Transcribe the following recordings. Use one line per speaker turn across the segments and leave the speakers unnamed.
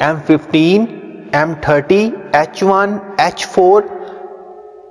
M15, M30, H1, H4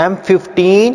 M15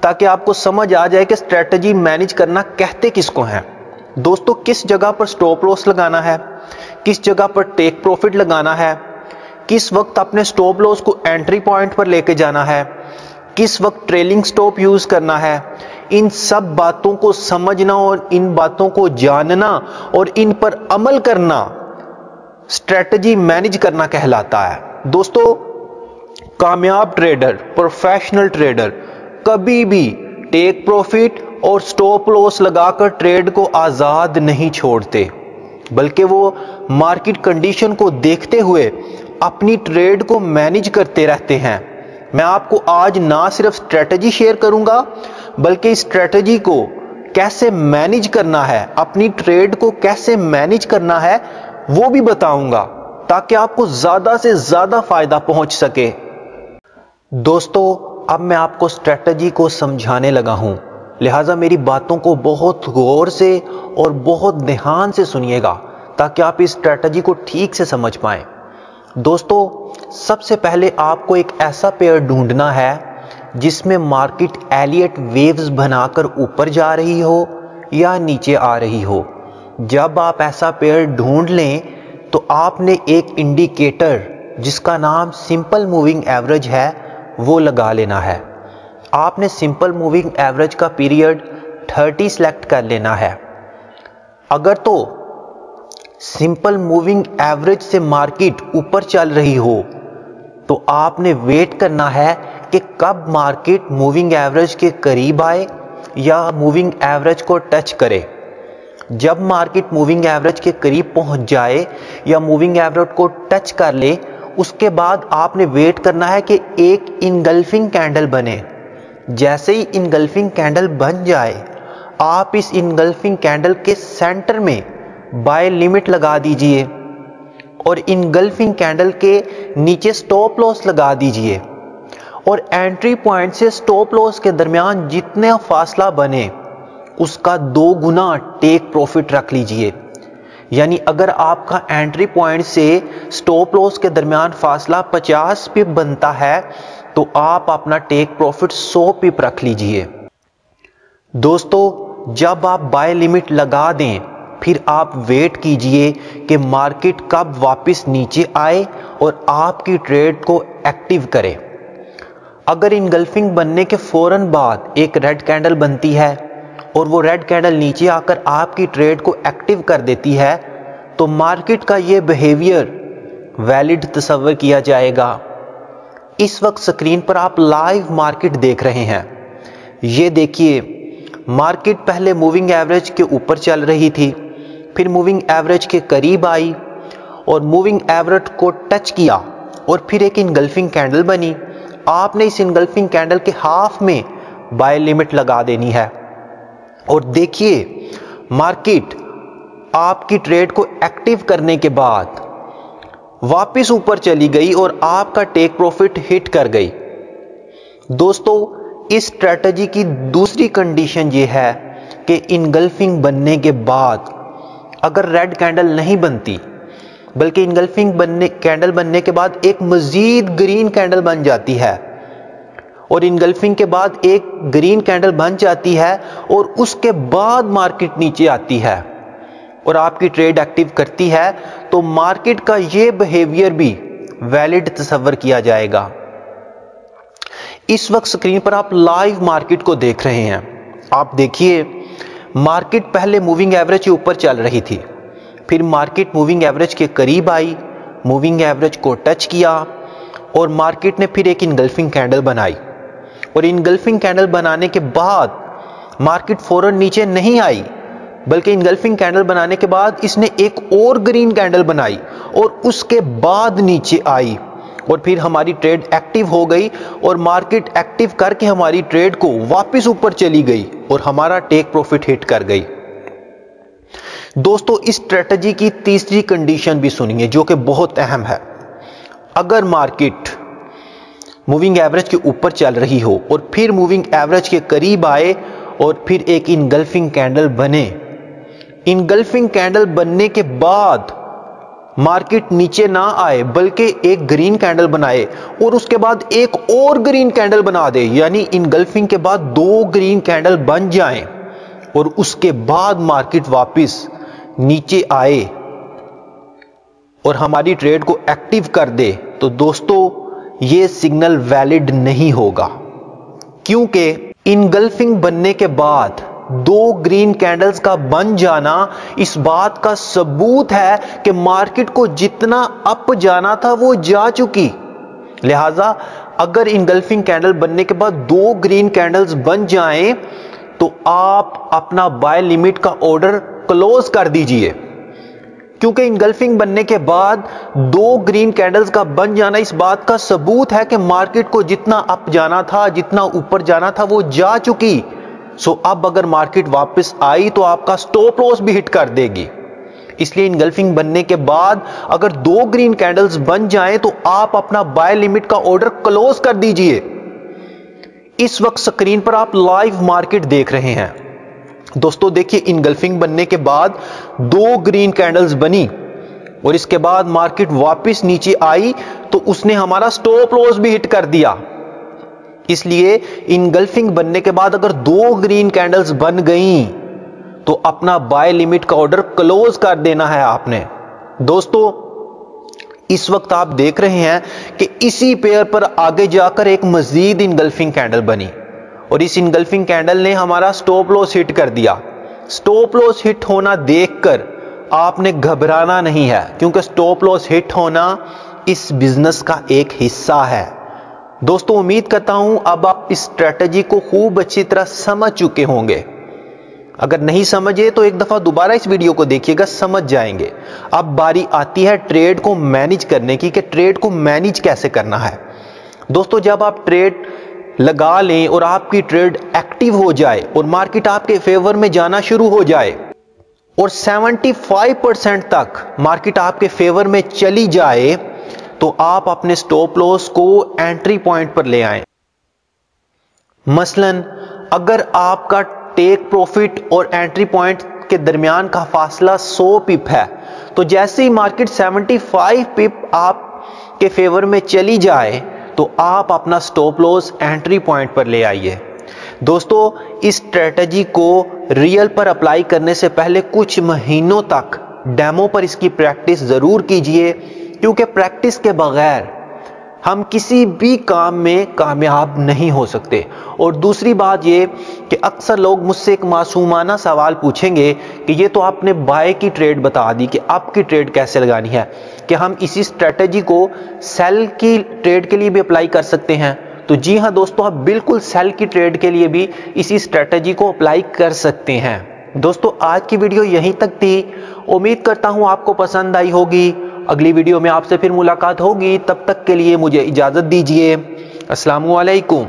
تاکہ آپ کو سمجھ آ جائے کہ اسٹریٹجی مینیج کرنا کہتے کس کو ہیں۔ دوستو، کس جگہ پر سٹاپ لاس لگانا ہے، کس جگہ پر ٹیک پروفٹ لگانا ہے، کس وقت اپنے سٹاپ لاس کو انٹری پوائنٹ پر لے کے جانا ہے، کس وقت ٹریلنگ سٹاپ یوز کرنا ہے، ان سب باتوں کو سمجھنا اور ان باتوں کو جاننا اور ان پر عمل کرنا اسٹریٹجی مینیج کرنا کہلاتا ہے۔ دوستو، کامیاب ٹریڈر، پروفیشنل ٹریڈر کبھی بھی ٹیک پروفٹ اور سٹاپ لاس لگا کر ٹریڈ کو آزاد نہیں چھوڑتے، بلکہ وہ مارکیٹ کنڈیشن کو دیکھتے ہوئے اپنی ٹریڈ کو مینیج کرتے رہتے ہیں۔ میں آپ کو آج نہ صرف اسٹریٹجی شیئر کروں گا بلکہ اسٹریٹجی کو کیسے مینیج کرنا ہے، اپنی ٹریڈ کو کیسے مینیج کرنا ہے وہ بھی بتاؤں گا تاکہ آپ کو زیادہ سے زیادہ فائدہ پہنچ سکے۔ دوستو، اب میں آپ کو اسٹریٹجی کو سمجھانے لگا ہوں، لہٰذا میری باتوں کو بہت غور سے اور بہت دھیان سے سنیے گا تاکہ آپ اس اسٹریٹجی کو ٹھیک سے سمجھ پائیں۔ دوستو، سب سے پہلے آپ کو ایک ایسا پیئر ڈھونڈنا ہے جس میں مارکیٹ ایلیٹ ویوز بنا کر اوپر جا رہی ہو یا نیچے آ رہی ہو۔ جب آپ ایسا پیئر ڈھونڈ لیں تو آپ نے ایک انڈیکیٹر جس کا نام سمپل موونگ ایوریج ہے وہ لگا لینا ہے۔ آپ نے سمپل موونگ ایوریج کا پیریڈ 30 سلیکٹ کر لینا ہے۔ اگر تو سمپل موونگ ایوریج سے مارکیٹ اوپر چل رہی ہو تو آپ نے ویٹ کرنا ہے کہ کب مارکیٹ موونگ ایوریج کے قریب آئے یا موونگ ایوریج کو ٹچ کرے۔ جب مارکیٹ موونگ ایوریج کے قریب پہنچ جائے یا موونگ ایوریج کو ٹچ کر لے، اس کے بعد آپ نے ویٹ کرنا ہے کہ ایک انگلفنگ کینڈل بنے۔ جیسے ہی انگلفنگ کینڈل بن جائے، آپ اس انگلفنگ کینڈل کے سینٹر میں بائی لمٹ لگا دیجئے اور انگلفنگ کینڈل کے نیچے سٹاپ لاس لگا دیجئے، اور انٹری پوائنٹ سے سٹاپ لاس کے درمیان جتنا فاصلہ بنے اس کا 2 گنا ٹیک پروفٹ رکھ لیجئے۔ یعنی اگر آپ کا انٹری پوائنٹ سے سٹاپ لاس کے درمیان فاصلہ 50 پپ بنتا ہے تو آپ اپنا ٹیک پروفٹ 100 پپ رکھ لیجئے۔ دوستو، جب آپ بائی لمٹ لگا دیں پھر آپ ویٹ کیجئے کہ مارکیٹ کب واپس نیچے آئے اور آپ کی ٹریڈ کو ایکٹیو کرے۔ اگر انگلفنگ بننے کے فوراً بعد ایک ریڈ کینڈل بنتی ہے اور وہ ریڈ کینڈل نیچے آ کر آپ کی ٹریڈ کو ایکٹیو کر دیتی ہے تو مارکیٹ کا یہ بیہیویئر ویلڈ تصور کیا جائے گا۔ اس وقت سکرین پر آپ لائیو مارکیٹ دیکھ رہے ہیں۔ یہ دیکھیے، مارکیٹ پہلے موونگ ایوریج کے اوپر چل رہی تھی، پھر موونگ ایوریج کے قریب آئی اور موونگ ایوریج کو ٹچ کیا اور پھر ایک انگلفنگ کینڈل بنی۔ آپ نے اس انگلفنگ کینڈل کے ہاف میں بائی لمٹ لگا دینی ہے اور دیکھیے مارکیٹ آپ کی ٹریڈ کو ایکٹیو کرنے کے بعد واپس اوپر چلی گئی اور آپ کا ٹیک پروفٹ ہٹ کر گئی۔ دوستو، اس اسٹریٹجی کی دوسری کنڈیشن یہ ہے کہ انگلفنگ بننے کے بعد اگر ریڈ کینڈل نہیں بنتی بلکہ انگلفنگ کینڈل بننے کے بعد ایک مزید گرین کینڈل بن جاتی ہے اور انگلفنگ کے بعد ایک گرین کینڈل بن جاتی ہے اور اس کے بعد مارکیٹ نیچے آتی ہے اور آپ کی ٹریڈ ایکٹیو کرتی ہے تو مارکیٹ کا یہ بیہیویئر بھی ویلڈ تصور کیا جائے گا۔ اس وقت سکرین پر آپ لائیو مارکیٹ کو دیکھ رہے ہیں۔ آپ دیکھیے، مارکیٹ پہلے موونگ ایوریج کے اوپر چل رہی تھی، پھر مارکیٹ موونگ ایوریج کے قریب آئی، موونگ ایوریج کو ٹچ کیا اور مارکیٹ نے پھر ایک انگلفنگ کینڈل بنائی، اور انگلفنگ کینڈل بنانے کے بعد مارکیٹ فوراً نیچے نہیں آئی بلکہ انگلفنگ کینڈل بنانے کے بعد اس نے ایک اور گرین کینڈل بنائی اور اس کے بعد نیچے آئی اور پھر ہماری ٹریڈ ایکٹیو ہو گئی اور مارکیٹ ایکٹیو کر کے ہماری ٹریڈ کو واپس اوپر چلی گئی اور ہمارا ٹیک پروفٹ ہٹ کر گئی۔ دوستو، اس اسٹریٹجی کی تیسری کنڈیشن بھی سنیے جو کہ بہت اہم ہے۔ اگر مارکیٹ موونگ ایوریج کے اوپر چل رہی ہو اور پھر موونگ ایوریج کے قریب آئے اور پھر ایک انگلفنگ کینڈل بنے، انگلفنگ کینڈل بننے کے بعد مارکیٹ نیچے نہ آئے بلکہ ایک گرین کینڈل بنائے اور اس کے بعد ایک اور گرین کینڈل بنا دے، یعنی انگلفنگ کے بعد 2 گرین کینڈل بن جائیں اور اس کے بعد مارکیٹ واپس نیچے آئے اور ہماری ٹریڈ کو ایکٹیو کر دے، تو دوستو یہ سگنل ویلڈ نہیں ہوگا، کیونکہ انگلفنگ بننے کے بعد 2 گرین کینڈلز کا بن جانا اس بات کا ثبوت ہے کہ مارکیٹ کو جتنا اپ جانا تھا وہ جا چکی۔ لہٰذا اگر انگلفنگ کینڈل بننے کے بعد 2 گرین کینڈلز بن جائیں تو آپ اپنا بائی لیمٹ کا آرڈر کلوز کر دیجئے، کیونکہ انگلفنگ بننے کے بعد 2 گرین کینڈلز کا بن جانا اس بات کا ثبوت ہے کہ مارکیٹ کو جتنا اپ جانا تھا، جتنا اوپر جانا تھا وہ جا چکی۔ اب اگر مارکیٹ واپس آئی تو آپ کا سٹاپ لاس بھی ہٹ کر دے گی۔ اس لیے انگلفنگ بننے کے بعد اگر 2 گرین کینڈلز بن جائیں تو آپ اپنا بائی لیمٹ کا آرڈر کلوز کر دیجئے۔ اس وقت سکرین پر آپ لائیو مارکیٹ دیکھ رہے ہیں۔ دوستو دیکھیے، انگلفنگ بننے کے بعد 2 گرین کینڈلز بنی اور اس کے بعد مارکیٹ واپس نیچے آئی تو اس نے ہمارا سٹاپ لاس بھی ہٹ کر دیا۔ اس لیے انگلفنگ بننے کے بعد اگر 2 گرین کینڈلز بن گئیں تو اپنا بائی لیمٹ کا آرڈر کلوز کر دینا ہے آپ نے۔ دوستو اس وقت آپ دیکھ رہے ہیں کہ اسی پیئر پر آگے جا کر ایک مزید انگلفنگ کینڈل بنی اور اس انگلفنگ کینڈل نے ہمارا سٹاپ لاس ہٹ کر دیا۔ سٹاپ لاس ہٹ ہونا دیکھ کر آپ نے گھبرانا نہیں ہے، کیونکہ سٹاپ لاس ہٹ ہونا اس بزنس کا ایک حصہ ہے۔ دوستو امید کرتا ہوں اب آپ اس اسٹریٹجی کو خوب اچھی طرح سمجھ چکے ہوں گے۔ اگر نہیں سمجھے تو ایک دفعہ دوبارہ اس ویڈیو کو دیکھیے گا، سمجھ جائیں گے۔ اب باری آتی ہے ٹریڈ کو مینیج کرنے کی کہ ٹریڈ کو مینیج کیسے کرنا ہے۔ دوستو جب آپ ٹریڈ لگا لیں اور آپ کی ٹریڈ ایکٹیو ہو جائے اور مارکیٹ آپ کے فیور میں جانا شروع ہو جائے اور 75% تک مارکیٹ آپ کے فیور میں چلی جائے تو آپ اپنے سٹاپ لاس کو انٹری پوائنٹ پر لے آئیں۔ مثلا اگر آپ کا ٹیک پروفٹ اور انٹری پوائنٹ کے درمیان کا فاصلہ 100 پپ ہے تو جیسے ہی مارکیٹ 75 پپ آپ کے فیور میں چلی جائے تو آپ اپنا سٹاپ لاس انٹری پوائنٹ پر لے آئیے۔ دوستو اس اسٹریٹجی کو ریئل پر اپلائی کرنے سے پہلے کچھ مہینوں تک ڈیمو پر اس کی پریکٹس ضرور کیجئے، کیونکہ پریکٹس کے بغیر ہم کسی بھی کام میں کامیاب نہیں ہو سکتے۔ اور دوسری بات یہ کہ اکثر لوگ مجھ سے ایک معصومانہ سوال پوچھیں گے کہ یہ تو آپ نے بائی کی ٹریڈ بتا دی کہ آپ کی ٹریڈ کیسے لگانی ہے، کہ ہم اسی اسٹریٹجی کو سیل کی ٹریڈ کے لیے بھی اپلائی کر سکتے ہیں؟ تو جی ہاں دوستو، آپ بالکل سیل کی ٹریڈ کے لیے بھی اسی اسٹریٹجی کو اپلائی کر سکتے ہیں۔ دوستو آج کی ویڈیو یہیں تک تھی، امید کرتا ہوں آپ کو پسند آئی ہوگی۔ اگلی ویڈیو میں آپ سے پھر ملاقات ہوگی، تب تک کے لیے مجھے اجازت دیجیے۔ السلام علیکم۔